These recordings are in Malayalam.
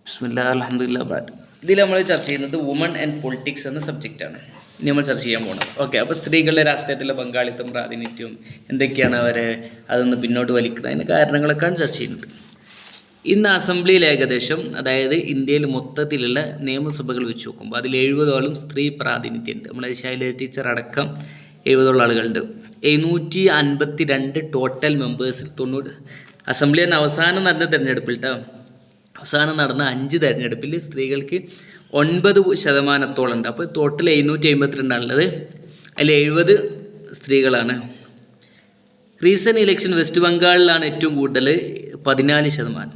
ബിസ്മില്ലാ അൽഹംദുലില്ലാ ബാദ്. ഇതിൽ നമ്മൾ ചർച്ച ചെയ്യുന്നത് വുമൺ ആൻഡ് പൊളിറ്റിക്സ് എന്ന സബ്ജക്റ്റാണ് ഇനി നമ്മൾ ചർച്ച ചെയ്യാൻ പോകുന്നത്. ഓക്കെ, അപ്പോൾ സ്ത്രീകളുടെ രാഷ്ട്രീയത്തിലെ പങ്കാളിത്തം, പ്രാതിനിധ്യവും എന്തൊക്കെയാണ് അവരെ അതൊന്ന് പിന്നോട്ട് വലിക്കുന്നത്, അതിൻ്റെ കാരണങ്ങളൊക്കെയാണ് ചർച്ച ചെയ്യുന്നത്. ഇന്ന് അസംബ്ലിയിൽ ഏകദേശം, അതായത് ഇന്ത്യയിൽ മൊത്തത്തിലുള്ള നിയമസഭകൾ വെച്ച് നോക്കുമ്പോൾ അതിൽ 70ഓളം സ്ത്രീ പ്രാതിനിധ്യമുണ്ട്. നമ്മുടെ ശൈലജ ടീച്ചർ അടക്കം 70ഓളം ആളുകളുണ്ട്. 752 ടോട്ടൽ മെമ്പേഴ്സിൽ 90. അസംബ്ലി തന്നെ അവസാനം നടന്ന തിരഞ്ഞെടുപ്പിൽ അവസാനം നടന്ന 5 തിരഞ്ഞെടുപ്പിൽ സ്ത്രീകൾക്ക് 9% ഉണ്ട്. അപ്പോൾ ടോട്ടൽ 752 ആണുള്ളത്. അതിൽ 70 സ്ത്രീകളാണ്. റീസെൻറ്റ് ഇലക്ഷൻ വെസ്റ്റ് ബംഗാളിലാണ് ഏറ്റവും കൂടുതൽ, 14%.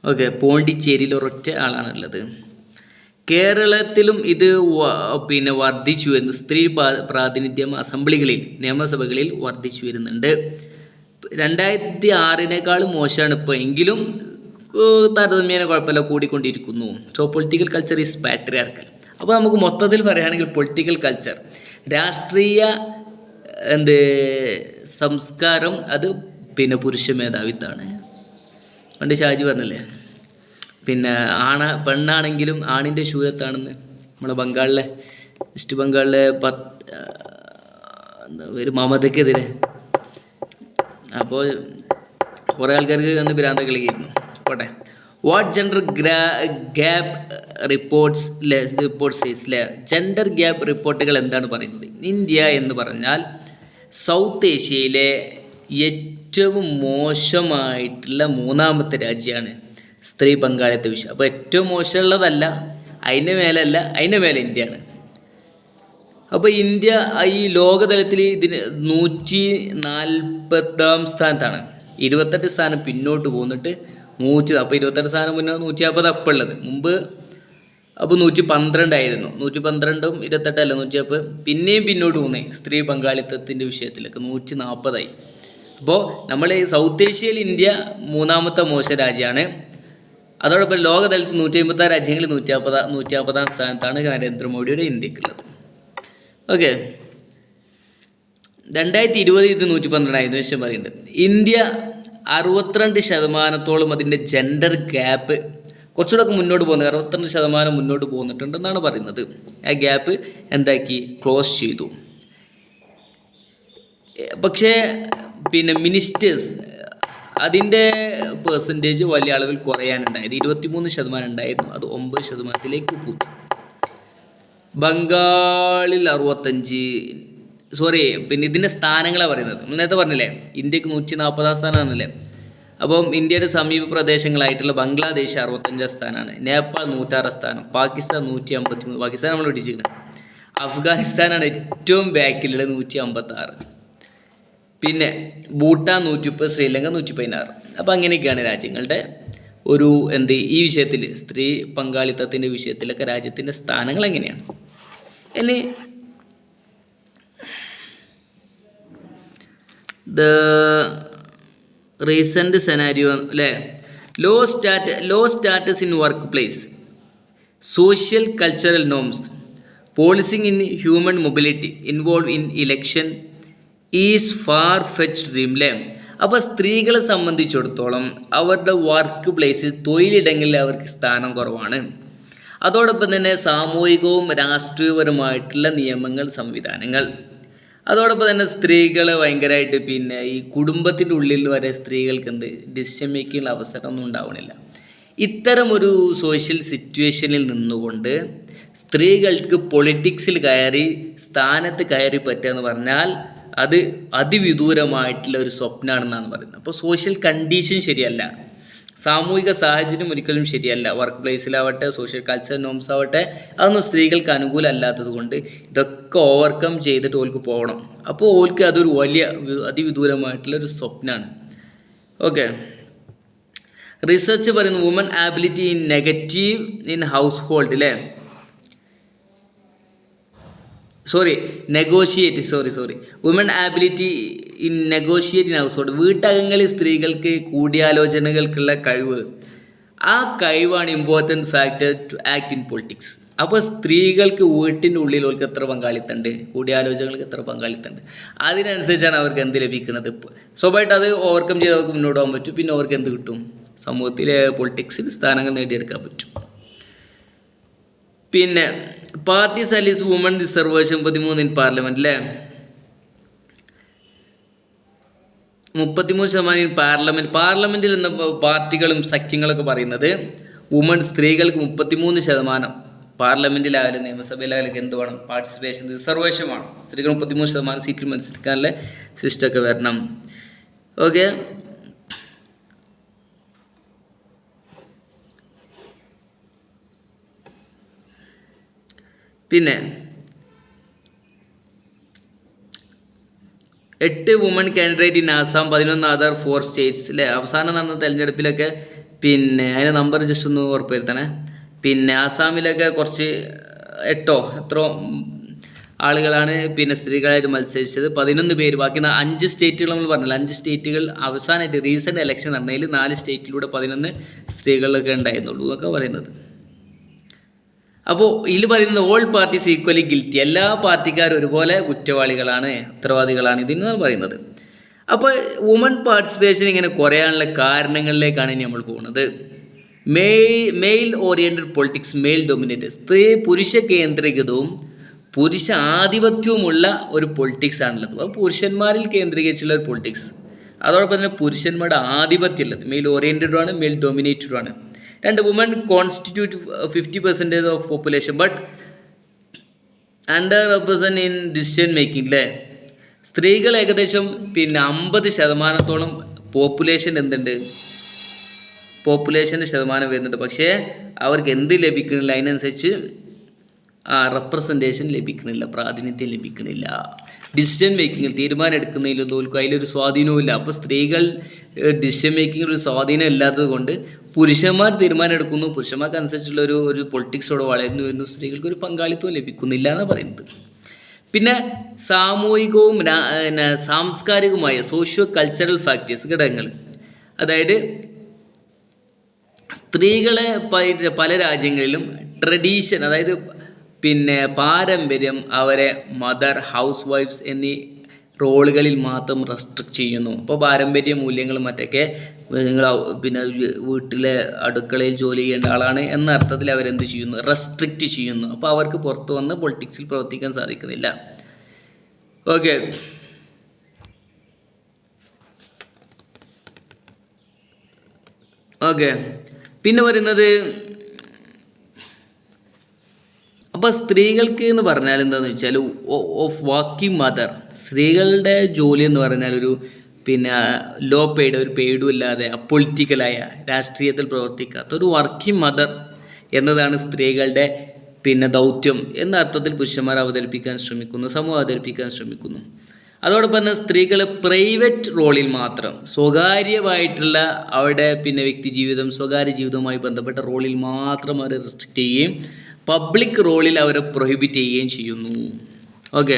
ഓക്കെ, പോണ്ടിച്ചേരിയിൽ ഒരൊറ്റ ആളാണുള്ളത്. കേരളത്തിലും ഇത് വർദ്ധിച്ചു വരുന്നു. സ്ത്രീ പ്രാതിനിധ്യം അസംബ്ലികളിൽ, നിയമസഭകളിൽ വർദ്ധിച്ചു വരുന്നുണ്ട്. 2006 മോശമാണ് ഇപ്പോൾ, എങ്കിലും താരതമ്യേന കുഴപ്പമില്ല, കൂടിക്കൊണ്ടിരിക്കുന്നു. So political culture is patriarchal. അപ്പോൾ നമുക്ക് മൊത്തത്തിൽ പറയുകയാണെങ്കിൽ പൊളിറ്റിക്കൽ കൾച്ചർ, രാഷ്ട്രീയ സംസ്കാരം അത് പുരുഷ മേധാവിത്വമാണ്. പണ്ട് ഷാജി പറഞ്ഞല്ലേ, പെണ്ണാണെങ്കിലും ആണിൻ്റെ ശൂരത്താണെന്ന്. നമ്മളെ ബംഗാളിലെ, വെസ്റ്റ് ബംഗാളിലെ ഒരു മമതയ്ക്കെതിരെ അപ്പോൾ കുറേ ആൾക്കാർക്ക് അന്ന് ഭ്രാന്ത കളിയായിരുന്നു. പോട്ടെ. What gender gap reports gender gap റിപ്പോർട്ടുകൾ എന്താണ് പറയുന്നത്? ഇന്ത്യ എന്ന് പറഞ്ഞാൽ സൗത്ത് ഏഷ്യയിലെ ഏറ്റവും മോശമായിട്ടുള്ള 3ാമത്തെ രാജ്യമാണ് സ്ത്രീ പങ്കാളിത്ത വിഷയം. അപ്പോൾ ഏറ്റവും മോശമുള്ളതല്ല, അതിൻ്റെ മേലല്ല, അതിൻ്റെ മേലെ ഇന്ത്യയാണ്. അപ്പോൾ ഇന്ത്യ ഈ ലോകതലത്തിൽ ഇതിന് 140ാം സ്ഥാനത്താണ്. 28 സ്ഥാനം പിന്നോട്ട് പോന്നിട്ട് 100. അപ്പോൾ 28 സ്ഥാനം മുന്നേ 140 അപ്പം ഉള്ളത്. മുമ്പ് അപ്പോൾ 112 ആയിരുന്നു. 112ഉം 28 140. പിന്നെയും പിന്നോട്ട് പോകുന്നേ സ്ത്രീ പങ്കാളിത്തത്തിൻ്റെ വിഷയത്തിലൊക്കെ 140 അപ്പോൾ നമ്മൾ സൗത്ത് ഏഷ്യയിൽ ഇന്ത്യ 3ാമത്തെ മോശ രാജ്യമാണ്. അതോടൊപ്പം ലോകതലത്തിൽ 156 രാജ്യങ്ങളിൽ 140ാം സ്ഥാനത്താണ് നരേന്ദ്രമോദിയുടെ ഇന്ത്യക്കുള്ളത്. ഓക്കെ, 2020 ഇത് 112 ആയിരുന്നു വിഷയം പറയുന്നുണ്ട്. ഇന്ത്യ 62% അതിൻ്റെ ജെൻഡർ ഗ്യാപ്പ് കുറച്ചുകൂടെ മുന്നോട്ട് പോകുന്നത്, 62% മുന്നോട്ട് പോന്നിട്ടുണ്ടെന്നാണ് പറയുന്നത്. ആ ഗ്യാപ്പ് എന്താക്കി, ക്ലോസ് ചെയ്തു. പക്ഷേ മിനിസ്റ്റേഴ്സ് അതിൻ്റെ പെർസെൻറ്റേജ് വലിയ അളവിൽ കുറയാനുണ്ടായത്. 23% ഉണ്ടായിരുന്നു, അത് 9%ലേക്ക് പോയി. ബംഗാളിൽ 65, ഇതിൻ്റെ സ്ഥാനങ്ങളാണ് പറയുന്നത്. നേരത്തെ പറഞ്ഞില്ലേ ഇന്ത്യക്ക് 140ാം സ്ഥാനമാണല്ലേ. അപ്പം ഇന്ത്യയുടെ സമീപ പ്രദേശങ്ങളായിട്ടുള്ള ബംഗ്ലാദേശ് 65ാം സ്ഥാനമാണ്, നേപ്പാൾ 106 സ്ഥാനം, പാകിസ്ഥാൻ 153, പാകിസ്ഥാൻ നമ്മൾ പിടിച്ചിരിക്കുന്നത്. അഫ്ഗാനിസ്ഥാനാണ് ഏറ്റവും ബാക്കിലുള്ള 156, പിന്നെ ഭൂട്ടാൻ 130, ശ്രീലങ്ക 116. അപ്പോൾ അങ്ങനെയൊക്കെയാണ് രാജ്യങ്ങളുടെ ഒരു ഈ വിഷയത്തിൽ, സ്ത്രീ പങ്കാളിത്തത്തിൻ്റെ വിഷയത്തിലൊക്കെ രാജ്യത്തിൻ്റെ സ്ഥാനങ്ങൾ എങ്ങനെയാണ്. ഇനി ദ റീസെൻ്റ് സെനാരിയോ അല്ലേ, low status in workplace, social cultural norms, policing in human mobility involve in election is far fetch dream അല്ലേ. അപ്പോൾ സ്ത്രീകളെ സംബന്ധിച്ചിടത്തോളം അവരുടെ വർക്ക് പ്ലേസിൽ, തൊഴിലിടങ്ങളിൽ അവർക്ക് സ്ഥാനം കുറവാണ്. അതോടൊപ്പം തന്നെ സാമൂഹികവും രാഷ്ട്രീയപരമായിട്ടുള്ള നിയമങ്ങൾ, സംവിധാനങ്ങൾ, അതോടൊപ്പം തന്നെ സ്ത്രീകളെ ഭയങ്കരമായിട്ട് ഈ കുടുംബത്തിൻ്റെ ഉള്ളിൽ വരെ സ്ത്രീകൾക്ക് ഡിസിഷൻ മേക്കിംഗ് അവസരമൊന്നും ഉണ്ടാവണില്ല. ഇത്തരമൊരു സോഷ്യൽ സിറ്റുവേഷനിൽ നിന്നുകൊണ്ട് സ്ത്രീകൾക്ക് പൊളിറ്റിക്സിൽ സ്ഥാനത്ത് കയറി പറ്റുക എന്ന് പറഞ്ഞാൽ അത് അതിവിദൂരമായിട്ടുള്ള ഒരു സ്വപ്നമാണെന്നാണ് പറയുന്നത്. അപ്പോൾ സോഷ്യൽ കണ്ടീഷൻ ശരിയല്ല, സാമൂഹിക സാഹചര്യം ഒരിക്കലും ശരിയല്ല. വർക്ക് പ്ലേസിലാവട്ടെ, സോഷ്യൽ കൾച്ചർ നോംസ് ആവട്ടെ, അതൊന്നും സ്ത്രീകൾക്ക് അനുകൂലമല്ലാത്തത് കൊണ്ട് ഇതൊക്കെ ഓവർകം ചെയ്തിട്ട് ഓൾക്ക് പോകണം. അപ്പോൾ ഓൾക്ക് അതൊരു വലിയ അതിവിദൂരമായിട്ടുള്ളൊരു സ്വപ്നമാണ്. ഓക്കെ, റിസർച്ച് പറയുന്നു woman ability in negative in household അല്ലേ, woman ability in negotiate in household. വീട്ടകങ്ങളിൽ സ്ത്രീകൾക്ക് കൂടിയാലോചനകൾക്കുള്ള കഴിവ്, ആ കഴിവാണ് important factor to act in politics. അപ്പോൾ സ്ത്രീകൾക്ക് വീട്ടിൻ്റെ ഉള്ളിൽ അവർക്ക് എത്ര പങ്കാളിത്തമുണ്ട്, കൂടിയാലോചനകൾക്ക് എത്ര പങ്കാളിത്തമുണ്ട്, അതിനനുസരിച്ചാണ് അവർക്ക് ലഭിക്കുന്നത്. സ്വാഭാവികമായിട്ട് അത് ഓവർകം ചെയ്ത് അവർക്ക് മുന്നോട്ട് പോകാൻ പറ്റും. പിന്നെ അവർക്ക് കിട്ടും, സമൂഹത്തിലെ പൊളിറ്റിക്സിൽ സ്ഥാനങ്ങൾ നേടിയെടുക്കാൻ പറ്റും. പിന്നെ പാർട്ടി സലീസ് വുമൺ റിസർവേഷൻ 13 ഇൻ പാർലമെന്റ് അല്ലേ, 33% ഇൻ പാർലമെന്റിൽ എന്ന പാർട്ടികളും സഖ്യങ്ങളൊക്കെ പറയുന്നത് വുമൺ സ്ത്രീകൾക്ക് 33% പാർലമെന്റിലായാലും നിയമസഭയിലായാലും എന്ത് വേണം, പാർട്ടിസിപ്പേഷൻ റിസർവേഷൻ വേണം. സ്ത്രീകൾ 33% സീറ്റിൽ മത്സരിക്കാനുള്ള സിസ്റ്റമൊക്കെ വരണം. ഓക്കെ, പിന്നെ 8 woman candidate in Assam, 11 other 4 States അല്ലേ. അവസാനം നടന്ന തെരഞ്ഞെടുപ്പിലൊക്കെ പിന്നെ അതിൻ്റെ നമ്പർ ജസ്റ്റ് ഒന്ന് ഉറപ്പുവരുത്തണേ. പിന്നെ ആസാമിലൊക്കെ കുറച്ച് 8 എത്രയോ ആളുകളാണ് പിന്നെ സ്ത്രീകളായിട്ട് മത്സരിച്ചത്, 11 പേര്. ബാക്കി 5 സ്റ്റേറ്റുകൾ നമ്മൾ പറഞ്ഞില്ല, 5 സ്റ്റേറ്റുകൾ അവസാനമായിട്ട് റീസെൻ്റ് ഇലക്ഷൻ നടന്നതിൽ 4 സ്റ്റേറ്റിലൂടെ 11 സ്ത്രീകളിലൊക്കെ ഉണ്ടായിരുന്നുള്ളൂ എന്നൊക്കെ പറയുന്നത്. അപ്പോൾ ഇതിൽ പറയുന്നത് ഓൾ പാർട്ടീസ് ഈക്വലി ഗിൽറ്റി, എല്ലാ പാർട്ടിക്കാരും ഒരുപോലെ കുറ്റവാളികളാണ്, ഉത്തരവാദികളാണ് ഇതിനാണ് പറയുന്നത്. അപ്പോൾ വുമൺ പാർട്ടിസിപ്പേഷൻ ഇങ്ങനെ കുറയാനുള്ള കാരണങ്ങളിലേക്കാണ് ഇനി നമ്മൾ പോകുന്നത്. Male oriented politics, male dominated, പുരുഷ കേന്ദ്രീകൃതവും പുരുഷ ആധിപത്യവുമുള്ള ഒരു പൊളിറ്റിക്സ് ആണുള്ളത്. അത് പുരുഷന്മാരിൽ കേന്ദ്രീകരിച്ചുള്ള ഒരു പൊളിറ്റിക്സ്. അതോടൊപ്പം തന്നെ പുരുഷന്മാരുടെ ആധിപത്യം ഉള്ളത് മെയിൽ ഓറിയൻറ്റഡും ആണ്, മെയിൽ ഡൊമിനേറ്റഡും ആണ്. 2 woman constitute 50% of population but under represent in decision making അല്ലേ. സ്ത്രീകൾ ഏകദേശം പിന്നെ 50% പോപ്പുലേഷൻ എന്തുണ്ട്, പോപ്പുലേഷൻ്റെ ശതമാനം വരുന്നുണ്ട്. പക്ഷേ അവർക്ക് എന്ത് ലഭിക്കുന്നില്ല, അതിനനുസരിച്ച് റെപ്രസെൻറ്റേഷൻ ലഭിക്കുന്നില്ല, പ്രാതിനിധ്യം ലഭിക്കുന്നില്ല. ഡിസിഷൻ മേക്കിങ്ങിൽ തീരുമാനം എടുക്കുന്നതിലൊന്നും തോൽക്കും, അതിലൊരു സ്വാധീനവും ഇല്ല. അപ്പോൾ സ്ത്രീകൾ ഡിസിഷൻ മേക്കിങ്ങിൽ ഒരു സ്വാധീനം ഇല്ലാത്തത് കൊണ്ട് പുരുഷന്മാർ തീരുമാനം എടുക്കുന്നു, പുരുഷന്മാർക്ക് അനുസരിച്ചുള്ള ഒരു പൊളിറ്റിക്സോട് വളർന്നു വരുന്നു, സ്ത്രീകൾക്ക് ഒരു പങ്കാളിത്തവും ലഭിക്കുന്നില്ല എന്നാണ് പറയുന്നത്. പിന്നെ സാമൂഹികവും സാംസ്കാരികവുമായ സോഷ്യോ കൾച്ചറൽ ഫാക്ടേഴ്സ്, ഘടകങ്ങൾ, അതായത് സ്ത്രീകളെ പല രാജ്യങ്ങളിലും ട്രഡീഷൻ, അതായത് പിന്നെ പാരമ്പര്യം അവരെ മദർ, ഹൗസ് വൈഫ്സ് എന്നീ റോളുകളിൽ മാത്രം റെസ്ട്രിക്റ്റ് ചെയ്യുന്നു. അപ്പോൾ പാരമ്പര്യ മൂല്യങ്ങളും മറ്റൊക്കെ നിങ്ങൾ പിന്നെ വീട്ടിലെ അടുക്കളയിൽ ജോലി ചെയ്യേണ്ട ആളാണ് എന്ന അർത്ഥത്തിൽ അവരെന്ത് ചെയ്യുന്നു, റെസ്ട്രിക്റ്റ് ചെയ്യുന്നു. അപ്പോൾ അവർക്ക് പുറത്ത് വന്ന് പൊളിറ്റിക്സിൽ പ്രവർത്തിക്കാൻ സാധിക്കുന്നില്ല. ഓക്കെ, പിന്നെ പറയുന്നത് അപ്പോൾ സ്ത്രീകൾക്ക് എന്ന് പറഞ്ഞാൽ എന്താണെന്ന് വെച്ചാൽ ഓഫ് വർക്കിംഗ് മദർ, സ്ത്രീകളുടെ ജോലി എന്ന് പറഞ്ഞാൽ ഒരു പിന്നെ ലോ പെയ്ഡ്, ഒരു പെയ്ഡും ഇല്ലാതെ അപ്പൊളിറ്റിക്കലായ രാഷ്ട്രീയത്തിൽ പ്രവർത്തിക്കാത്ത ഒരു വർക്കിംഗ് മദർ എന്നതാണ് സ്ത്രീകളുടെ പിന്നെ ദൗത്യം എന്ന അർത്ഥത്തിൽ പുരുഷന്മാർ അവതരിപ്പിക്കാൻ ശ്രമിക്കുന്നു, സമൂഹം അവതരിപ്പിക്കാൻ ശ്രമിക്കുന്നു. അതോടൊപ്പം തന്നെ സ്ത്രീകൾ പ്രൈവറ്റ് റോളിൽ മാത്രം, സ്വകാര്യമായിട്ടുള്ള അവരുടെ പിന്നെ വ്യക്തി ജീവിതം, സ്വകാര്യ ജീവിതവുമായി ബന്ധപ്പെട്ട റോളിൽ മാത്രം അവരെ റെസ്ട്രിക്റ്റ് ചെയ്യുകയും പബ്ലിക് റോളിൽ അവരെ പ്രൊഹിബിറ്റ് ചെയ്യുകയും ചെയ്യുന്നു. ഓക്കെ,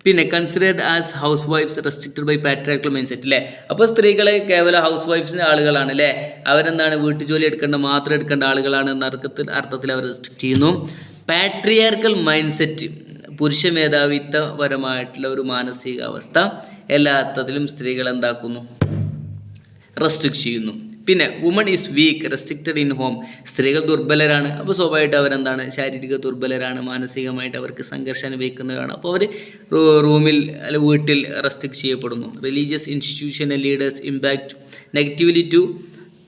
പിന്നെ considered as house wives restricted by patriarchal mindset അല്ലേ. അപ്പോൾ സ്ത്രീകളെ കേവലം ഹൗസ് വൈഫ്സിൻ്റെ ആളുകളാണ് അല്ലേ, അവരെന്താണ് വീട്ടു ജോലി മാത്രം എടുക്കേണ്ട ആളുകളാണ് എന്ന അർത്ഥത്തിൽ അവർ റെസ്ട്രിക്റ്റ് ചെയ്യുന്നു. പാട്രിയാർക്കൽ മൈൻഡ് സെറ്റ്, പുരുഷ മേധാവിത്വപരമായിട്ടുള്ള ഒരു മാനസികാവസ്ഥ എല്ലാ അർത്ഥത്തിലും സ്ത്രീകൾ എന്താക്കുന്നു, റെസ്ട്രിക്റ്റ് ചെയ്യുന്നു. പിന്നെ woman is week restricted in home, സ്ത്രീകൾ ദുർബലരാണ്. അപ്പോൾ സ്വാഭാവികമായിട്ട് അവരെന്താണ്, ശാരീരിക ദുർബലരാണ്, മാനസികമായിട്ട് അവർക്ക് സംഘർഷം അനുഭവിക്കുന്നതാണ്. അപ്പോൾ അവർ റൂമിൽ അല്ല വീട്ടിൽ റെസ്ട്രിക്റ്റ് ചെയ്യപ്പെടുന്നു. Religious institutional leaders impact negatively to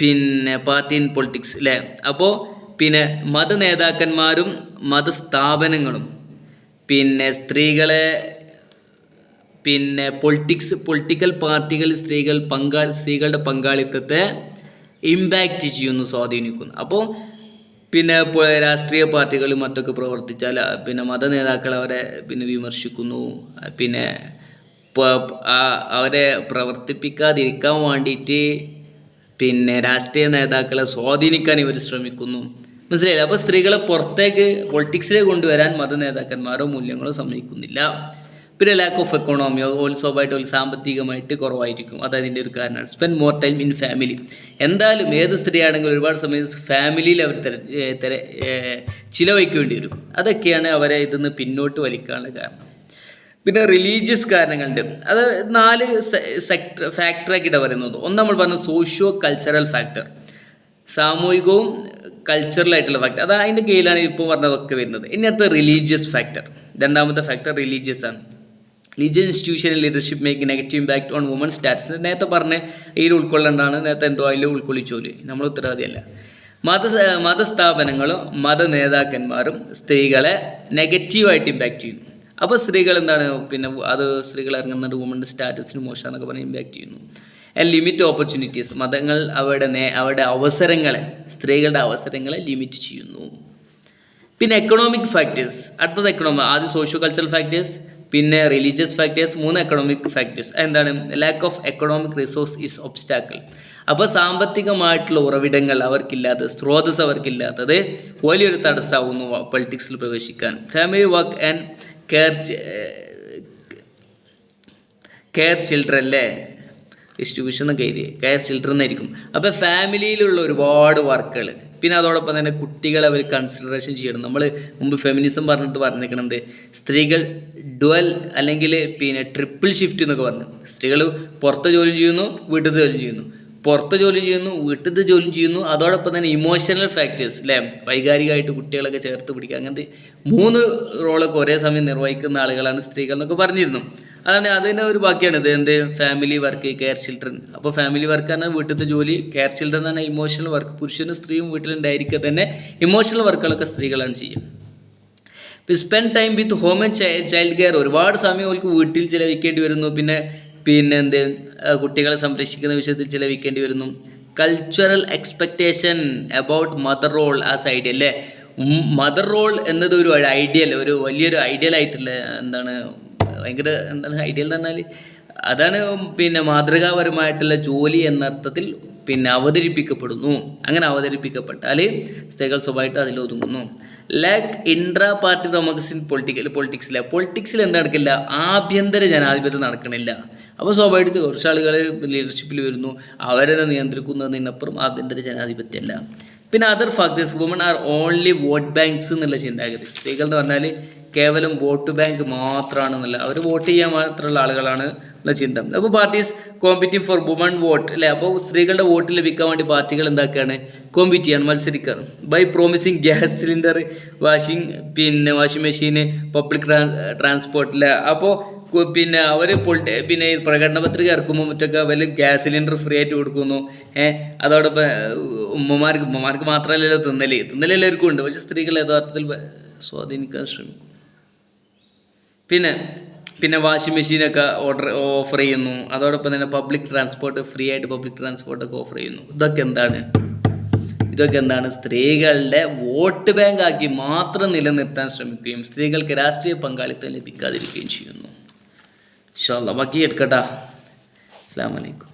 പിന്നെ പാർട്ടി ഇൻ പൊളിറ്റിക്സ് അല്ലേ. അപ്പോൾ പിന്നെ മത നേതാക്കന്മാരും മതസ്ഥാപനങ്ങളും പിന്നെ സ്ത്രീകളെ പിന്നെ പൊളിറ്റിക്കൽ പാർട്ടികളിൽ സ്ത്രീകളുടെ പങ്കാളിത്തത്തെ ഇമ്പാക്റ്റ് ചെയ്യുന്നു, സ്വാധീനിക്കുന്നു. അപ്പോൾ പിന്നെ രാഷ്ട്രീയ പാർട്ടികളും മറ്റൊക്കെ പ്രവർത്തിച്ചാൽ പിന്നെ മത നേതാക്കൾ അവരെ പിന്നെ വിമർശിക്കുന്നു, പിന്നെ അവരെ പ്രവർത്തിപ്പിക്കാതിരിക്കാൻ വേണ്ടിയിട്ട് പിന്നെ രാഷ്ട്രീയ നേതാക്കളെ സ്വാധീനിക്കാൻ ഇവർ ശ്രമിക്കുന്നു. മനസ്സിലായില്ല. അപ്പോൾ സ്ത്രീകളെ പുറത്തേക്ക് പൊളിറ്റിക്സിലേക്ക് കൊണ്ടുവരാൻ മത നേതാക്കന്മാരോ മൂല്യങ്ങളോ സമ്മതിക്കുന്നില്ല. പിന്നെ ലാക്ക് ഓഫ് എക്കോണമി, സ്വാഭാവികമായിട്ട് സാമ്പത്തികമായിട്ട് കുറവായിരിക്കും, അതതിൻ്റെ ഒരു കാരണമാണ്. Spend more time in family, എന്തായാലും ഏത് സ്ത്രീയാണെങ്കിലും ഒരുപാട് സമയം ഫാമിലിയിൽ അവർ ചിലവഴിക്കേണ്ടി വരും. അതൊക്കെയാണ് അവരെ ഇതിന്ന് പിന്നോട്ട് വലിക്കാനുള്ള കാരണം. പിന്നെ റിലീജിയസ് കാരണങ്ങളുണ്ട്, അത് 4 ഫാക്ടറാക്കിയിട്ടാണ് പറയുന്നത്. ഒന്ന് നമ്മൾ പറഞ്ഞു സോഷ്യോ കൾച്ചറൽ ഫാക്ടർ, സാമൂഹികവും കൾച്ചറലായിട്ടുള്ള ഫാക്ടർ, അത് അതിൻ്റെ കീഴിലാണ് ഇപ്പോൾ പറഞ്ഞതൊക്കെ വരുന്നത്. ഇനി അടുത്ത റിലീജിയസ് ഫാക്ടർ. രണ്ടാമത്തെ ഫാക്ടർ റിലീജിയസ് ആണ്. Religious institution leadership make negative impact on woman status. നേരത്തെ പറഞ്ഞ് ഇതിൽ ഉൾക്കൊള്ളേണ്ടതാണ്, നേരത്തെ എന്തോ അതിൽ ഉൾക്കൊള്ളിച്ചോല്, നമ്മൾ ഉത്തരവാദിയല്ല. മതസ്ഥാപനങ്ങളും മത നേതാക്കന്മാരും സ്ത്രീകളെ നെഗറ്റീവായിട്ട് ഇമ്പാക്റ്റ് ചെയ്യുന്നു. അപ്പോൾ സ്ത്രീകൾ എന്താണ്, പിന്നെ അത് സ്ത്രീകൾ ഇറങ്ങുന്നുണ്ട് വുമൻ്റെ സ്റ്റാറ്റസിന് മോശമെന്നൊക്കെ പറഞ്ഞ് ഇമ്പാക്റ്റ് ചെയ്യുന്നു. ലിമിറ്റ് ഓപ്പർച്യൂണിറ്റീസ്, മതങ്ങൾ അവരുടെ അവസരങ്ങളെ, സ്ത്രീകളുടെ അവസരങ്ങളെ ലിമിറ്റ് ചെയ്യുന്നു. പിന്നെ എക്കണോമിക് ഫാക്ടേഴ്സ്. അടുത്തത് ആദ്യം സോഷ്യോ കൾച്ചറൽ ഫാക്ടേഴ്സ്, പിന്നെ റിലീജിയസ് ഫാക്ടേഴ്സ്, 3 എക്കണോമിക് ഫാക്ടേഴ്സ്. എന്താണ്? Lack of economic resource is obstacle. അപ്പോൾ സാമ്പത്തികമായിട്ടുള്ള ഉറവിടങ്ങൾ അവർക്കില്ലാത്തത്, സ്രോതസ് അവർക്കില്ലാത്തത് വലിയൊരു തടസ്സമാവുന്നു പൊളിറ്റിക്സിൽ പ്രവേശിക്കാൻ. Family work and care children അല്ലേ, ഡിസ്ട്രിബ്യൂഷൻ എന്നൊക്കെ എഴുതി കെയർ ചിൽഡ്രൻ എന്നായിരിക്കും. അപ്പോൾ ഫാമിലിയിലുള്ള ഒരുപാട് വർക്കുകൾ, പിന്നെ അതോടൊപ്പം തന്നെ കുട്ടികളെ അവർ കൺസിഡറേഷൻ ചെയ്യണം. നമ്മൾ മുമ്പ് ഫെമിനിസം പറഞ്ഞിരിക്കണത് സ്ത്രീകൾ ഡുവൽ അല്ലെങ്കിൽ പിന്നെ ട്രിപ്പിൾ ഷിഫ്റ്റ് എന്നൊക്കെ പറഞ്ഞു. സ്ത്രീകൾ പുറത്ത് ജോലി ചെയ്യുന്നു, വീട്ടിൽ ജോലി ചെയ്യുന്നു, പുറത്ത് ജോലി ചെയ്യുന്നു, വീട്ടിൽ ജോലി ചെയ്യുന്നു. അതോടൊപ്പം തന്നെ ഇമോഷണൽ ഫാക്ടേഴ്സ് അല്ലേ, വൈകാരികമായിട്ട് കുട്ടികളൊക്കെ ചേർത്ത് പിടിക്കുക, അങ്ങനത്തെ 3 റോളൊക്കെ ഒരേ സമയം നിർവഹിക്കുന്ന ആളുകളാണ് സ്ത്രീകൾ എന്നൊക്കെ പറഞ്ഞിരുന്നു. അതാണ് അതിൻ്റെ ഒരു ബാക്കിയാണിത്. എന്ത്? Family work, care children. അപ്പോൾ ഫാമിലി വർക്ക് ആണ് വീട്ടിലത്തെ ജോലി, കെയർ ചിൽഡ്രൻ എന്ന് പറഞ്ഞാൽ ഇമോഷണൽ വർക്ക്. പുരുഷനും സ്ത്രീയും വീട്ടിലുണ്ടായിരിക്കുക തന്നെ ഇമോഷണൽ വർക്കുകളൊക്കെ സ്ത്രീകളാണ് ചെയ്യുക. ഇപ്പോൾ spend time with home and child care, ഒരുപാട് സമയം അവർക്ക് വീട്ടിൽ ചിലവഴിക്കേണ്ടി വരുന്നു. പിന്നെ കുട്ടികളെ സംരക്ഷിക്കുന്ന വിഷയത്തിൽ ചിലവഴിക്കേണ്ടി വരുന്നു. Cultural expectation about mother role as ideal അല്ലേ. മദർ റോൾ എന്നത് ഒരു ഐഡിയൽ, ഒരു വലിയൊരു ഐഡിയൽ ആയിട്ടുള്ള ഭയങ്കര ഐഡിയൽ എന്ന് പറഞ്ഞാൽ അതാണ് പിന്നെ മാതൃകാപരമായിട്ടുള്ള ജോലി എന്നർത്ഥത്തിൽ അവതരിപ്പിക്കപ്പെടുന്നു. അങ്ങനെ അവതരിപ്പിക്കപ്പെട്ടാൽ സ്ത്രീകൾ സ്വഭാവമായിട്ട് അതിലൊതുങ്ങുന്നു. Lack intra party democracy in പൊളിറ്റിക്സിൽ എന്താ നടക്കില്ല? ആഭ്യന്തര ജനാധിപത്യം നടക്കണില്ല. അപ്പോൾ സ്വാഭാവികമായിട്ട് കുറച്ച് ആളുകൾ ലീഡർഷിപ്പിൽ വരുന്നു, അവരെ നിയന്ത്രിക്കുന്നതിനപ്പുറം ആഭ്യന്തര ജനാധിപത്യമല്ല. പിന്നെ other factors, woman are only vote banks എന്നുള്ള ചിന്താഗതി. സ്ത്രീകൾ എന്ന് പറഞ്ഞാൽ കേവലം വോട്ട് ബാങ്ക് മാത്രമാണെന്നല്ല, അവർ വോട്ട് ചെയ്യാൻ മാത്രമുള്ള ആളുകളാണ് എന്ന ചിന്ത. അപ്പോൾ parties competing four woman vote അല്ലേ. അപ്പോൾ സ്ത്രീകളുടെ വോട്ട് ലഭിക്കാൻ വേണ്ടി പാർട്ടികൾ എന്താക്കുകയാണ്? കോമ്പീറ്റ് ചെയ്യാണ്, മത്സരിക്കുകയാണ്. By promising gas cylinder, washing machine, public transport അല്ലേ. അപ്പോൾ അവർ പ്രകടന പത്രിക ഇറക്കുമ്പോൾ മറ്റൊക്കെ വലിയ ഗ്യാസ് സിലിണ്ടർ ഫ്രീ ആയിട്ട് കൊടുക്കുന്നു. അതോടൊപ്പം ഉമ്മമാർക്ക് മാത്രമല്ലല്ലോ തിന്നല് എല്ലാവർക്കും ഉണ്ട്, പക്ഷെ സ്ത്രീകൾ യഥാർത്ഥത്തിൽ സ്വാധീനിക്കാൻ ശ്രമിക്കും. പിന്നെ വാഷിംഗ് മെഷീനൊക്കെ ഓഫർ ചെയ്യുന്നു. അതോടൊപ്പം തന്നെ പബ്ലിക് ട്രാൻസ്പോർട്ട് ഫ്രീ ആയിട്ട് ട്രാൻസ്പോർട്ടൊക്കെ ഓഫർ ചെയ്യുന്നു. ഇതൊക്കെ എന്താണ്? സ്ത്രീകളുടെ വോട്ട് ബാങ്ക് ആക്കി മാത്രം നിലനിർത്താൻ ശ്രമിക്കുകയും സ്ത്രീകൾക്ക് രാഷ്ട്രീയ പങ്കാളിത്തം ലഭിക്കാതിരിക്കുകയും ചെയ്യുന്നു. ഇൻഷാ അല്ലാഹ് ബാക്കി എടുക്കട്ടാ. അസ്സലാമു അലൈക്കും.